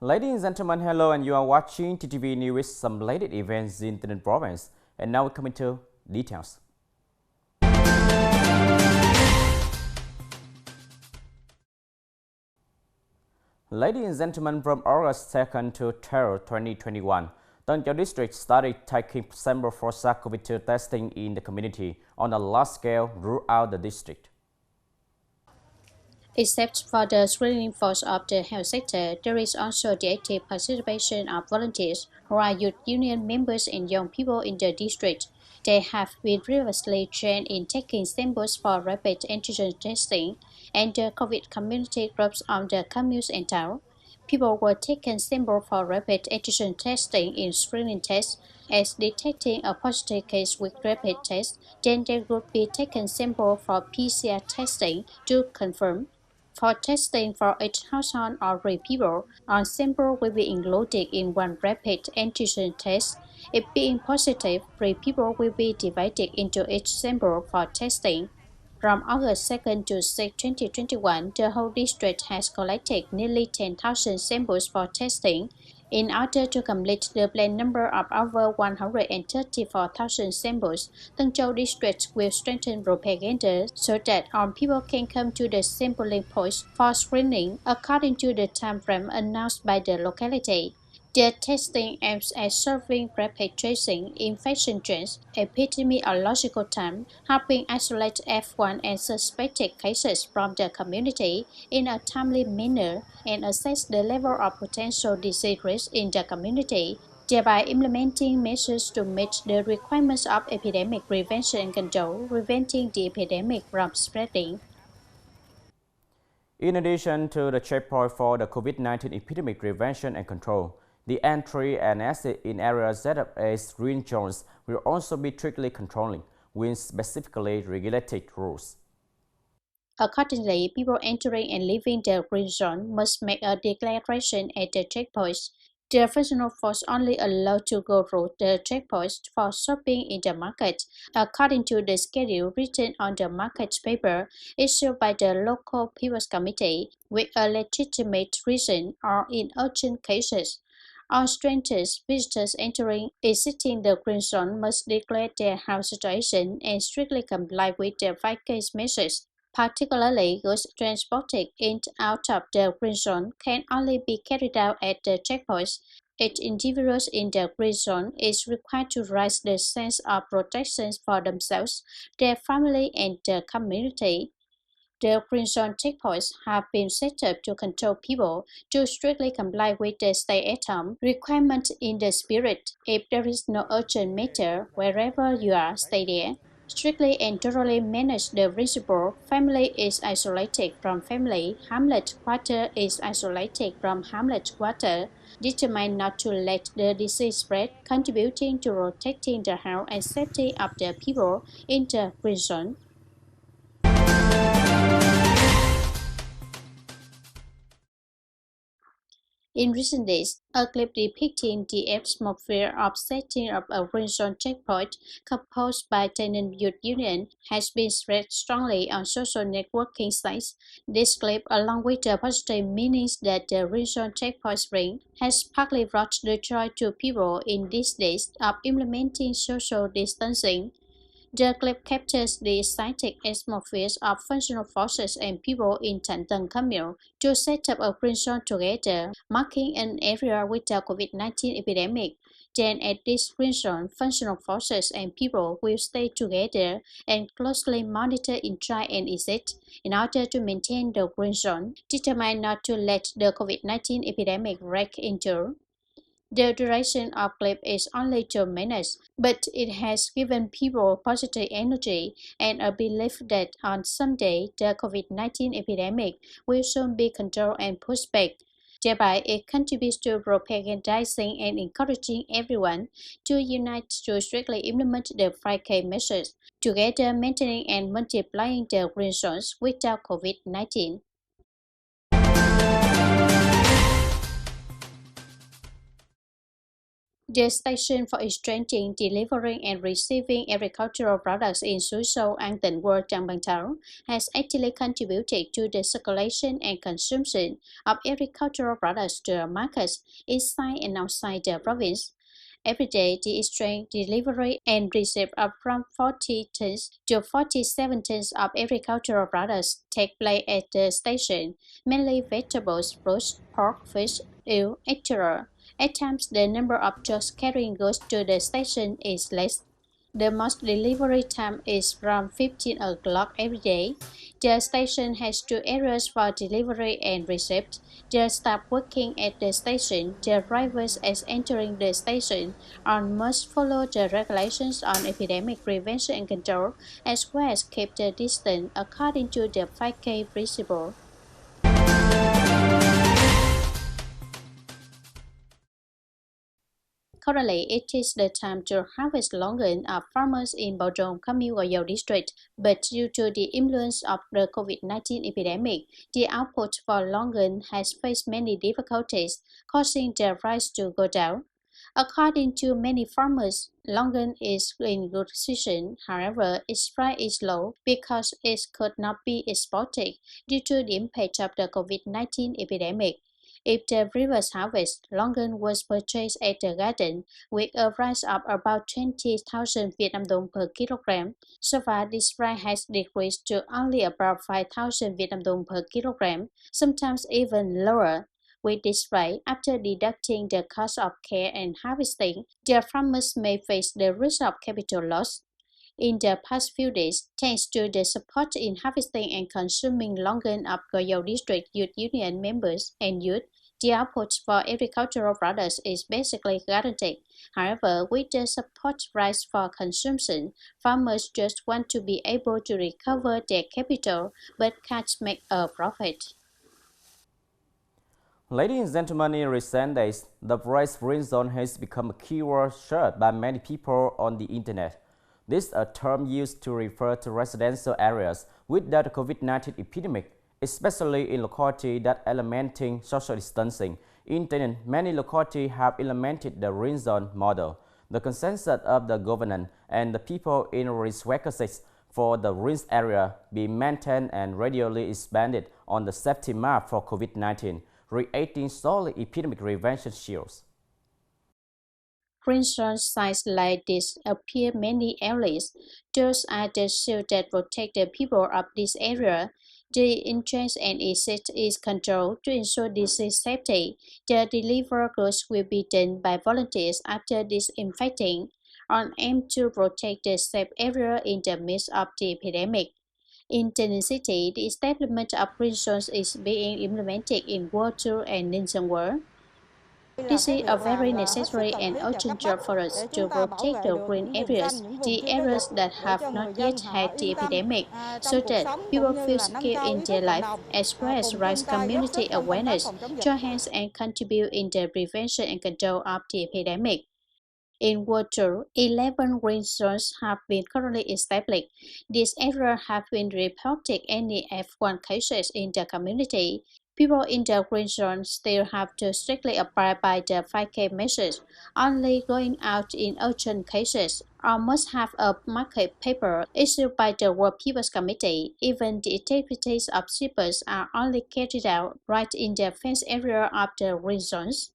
Ladies and gentlemen, hello, and you are watching TTV News with some latest events in Tay Ninh province. And now we come into details. Ladies and gentlemen, from August 2nd to 3rd, 2021, Tay Ninh district started taking sample for SARS-CoV-2 testing in the community on a large scale throughout the district. Except for the screening force of the health sector, there is also the active participation of volunteers who are youth union members and young people in the district. They have been previously trained in taking samples for rapid antigen testing, and the COVID community groups on the communes and town. People were taken samples for rapid antigen testing in screening tests. As detecting a positive case with rapid test, then they would be taken sample for PCR testing to confirm. For testing for each household or 3 people, a sample will be included in one rapid antigen test. If being positive, 3 people will be divided into each sample for testing. From August 2nd to 6, 2021, the whole district has collected nearly 10,000 samples for testing. In order to complete the planned number of over 134,000 samples, Tân Châu district will strengthen propaganda so that all people can come to the sampling points for screening according to the time frame announced by the locality. The testing aims at serving rapid tracing infection trends, epidemiological time, helping isolate F1 and suspected cases from the community in a timely manner, and assess the level of potential disease risk in the community, thereby implementing measures to meet the requirements of epidemic prevention and control, preventing the epidemic from spreading. In addition to the checkpoint for the COVID-19 epidemic prevention and control, the entry and exit in areas set up as green zones will also be strictly controlling with specifically regulated rules. Accordingly, people entering and leaving the green zone must make a declaration at the checkpoints. The functional force only allowed to go through the checkpoints for shopping in the market, according to the schedule written on the market paper issued by the local People's Committee, with a legitimate reason or in urgent cases. All strangers, visitors entering, exiting the green zone must declare their health situation and strictly comply with the 5K measures. Particularly, goods transported in and out of the green zone can only be carried out at the checkpoints. Each individual in the green zone is required to raise the sense of protection for themselves, their family, and the community. The green zone checkpoints have been set up to control people to strictly comply with the stay-at-home requirement in the spirit. If there is no urgent matter, wherever you are, stay there. Strictly and thoroughly manage the principle. Family is isolated from family. Hamlet quarter is isolated from hamlet quarter. Determined not to let the disease spread, contributing to protecting the health and safety of the people in the green zone. In recent days, a clip depicting the atmosphere of setting up a green zone checkpoint composed by Tay Ninh Youth Union has been spread strongly on social networking sites. This clip, along with the positive meanings that the green zone checkpoints bring, has partly brought the joy to people in these days of implementing social distancing. The clip captures the exciting atmospheres of functional forces and people in Tay Ninh commune to set up a green zone together, marking an area with the COVID-19 epidemic. Then at this green zone, functional forces and people will stay together and closely monitor entry and exit in order to maintain the green zone, determined not to let the COVID-19 epidemic wreak into. The duration of clip is only 2 minutes, but it has given people positive energy and a belief that on someday the COVID-19 epidemic will soon be controlled and pushed back. Thereby, it contributes to propagandizing and encouraging everyone to unite to strictly implement the 5K measures, together maintaining and multiplying the green zones without COVID-19. The station for exchanging, delivering, and receiving agricultural products in Suoi Sau and tỉnh World Trang has actively contributed to the circulation and consumption of agricultural products to the markets inside and outside the province. Every day, the exchange, delivery, and receipt of from 40 tons to 47 tons of agricultural products take place at the station, mainly vegetables, fruits, pork, fish, eel, etc. At times, the number of trucks carrying goods to the station is less. The most delivery time is from 15 o'clock every day. The station has two areas for delivery and receipt. The staff working at the station, the drivers as entering the station, must follow the regulations on epidemic prevention and control, as well as keep the distance according to the 5K principle. Currently, it is the time to harvest longan of farmers in Bảo Trông, Kham Muông, Gò Dầu district, but due to the influence of the COVID-19 epidemic, the output for longan has faced many difficulties, causing the price to go down. According to many farmers, longan is in good season. However, its price is low because it could not be exported due to the impact of the COVID-19 epidemic. If the reverse harvest, longan was purchased at the garden with a price of about 20,000 Vietnam dong per kilogram. So far, this price has decreased to only about 5,000 Vietnam dong per kilogram, sometimes even lower. With this price, after deducting the cost of care and harvesting, the farmers may face the risk of capital loss. In the past few days, thanks to the support in harvesting and consuming longan of Gò Dầu District Youth Union members and youth, the output for agricultural products is basically guaranteed. However, with the support price for consumption, farmers just want to be able to recover their capital but can't make a profit. Ladies and gentlemen, in recent days, the phrase green zone has become a keyword shared by many people on the internet. This is a term used to refer to residential areas without the COVID-19 epidemic, especially in localities that are implementing social distancing. In Tay Ninh, many localities have implemented the green zone model. The consensus of the government and the people in requisites for the green area be maintained and gradually expanded on the safety map for COVID-19, creating solid epidemic prevention shields. Green zone sites like this appear many areas. Those are the shields that protect the people of this area. The entrance and exit is controlled to ensure disease safety. The delivery goods will be done by volunteers after disinfecting, on aim to protect the safe area in the midst of the epidemic. In Tay Ninh City, the establishment of green zones is being implemented in World Tour and Ninh World. This is a very necessary and urgent job for us to protect the green areas, the areas that have not yet had the epidemic, so that people feel secure in their life, as well as raise community awareness, join hands and contribute in the prevention and control of the epidemic. In water, 11 green zones have been currently established. These areas have been reported any F1 cases in the community. People in the green zone still have to strictly abide by the 5K measures, only going out in urgent cases, or must have a market paper issued by the World People's Committee. Even the activities of shippers are only carried out right in the fenced area of the green zones.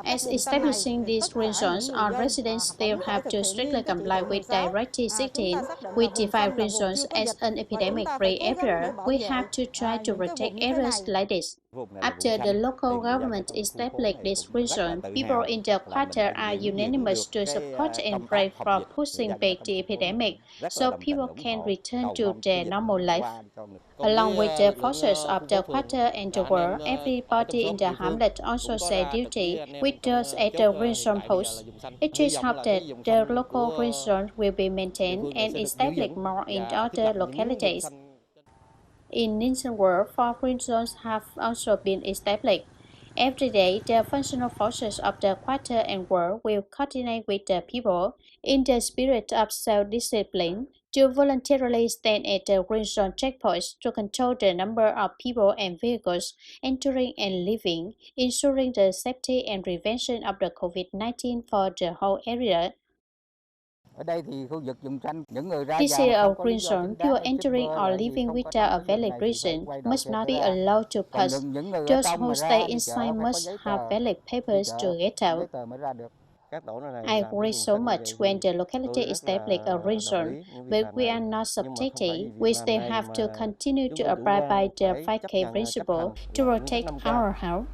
As establishing these green zones, all residents still have to strictly comply with Directive 16, which defines green zones as an epidemic-free area. We have to try to protect areas like this. After the local government established this green zone, people in the quarter are unanimous to support and pray for pushing back the epidemic so people can return to their normal life. Along with the forces of the quarter and the world, everybody in the hamlet also share duty with those at the green zone post. It is hoped that the local green zone will be maintained and established more in other localities. In Ninh World, 4 green zones have also been established. Every day, the functional forces of the quarter and world will coordinate with the people in the spirit of self-discipline. to voluntarily stand at the green zone checkpoints to control the number of people and vehicles entering and leaving, ensuring the safety and prevention of the COVID-19 for the whole area. This is a green zone. People entering or leaving without a valid reason must not be allowed to pass. Those who stay inside must have valid papers to get out. I agree so much when the locality established a green zone, but we are not subjective. We still have to continue to abide by the 5K principle to protect our health.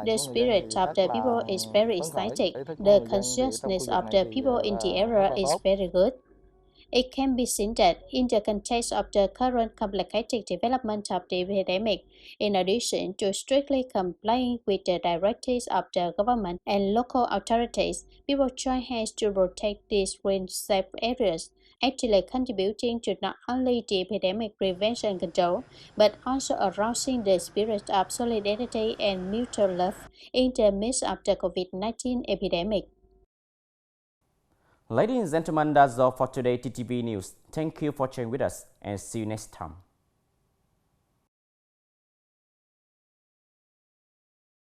The spirit of the people is very exciting. The consciousness of the people in the area is very good. It can be seen that in the context of the current complicated development of the epidemic, in addition to strictly complying with the directives of the government and local authorities, people join hands to protect these green safe areas, actually contributing to not only the epidemic prevention control, but also arousing the spirit of solidarity and mutual love in the midst of the COVID-19 epidemic. Ladies and gentlemen, that's all for today TTV News. Thank you for sharing with us and see you next time.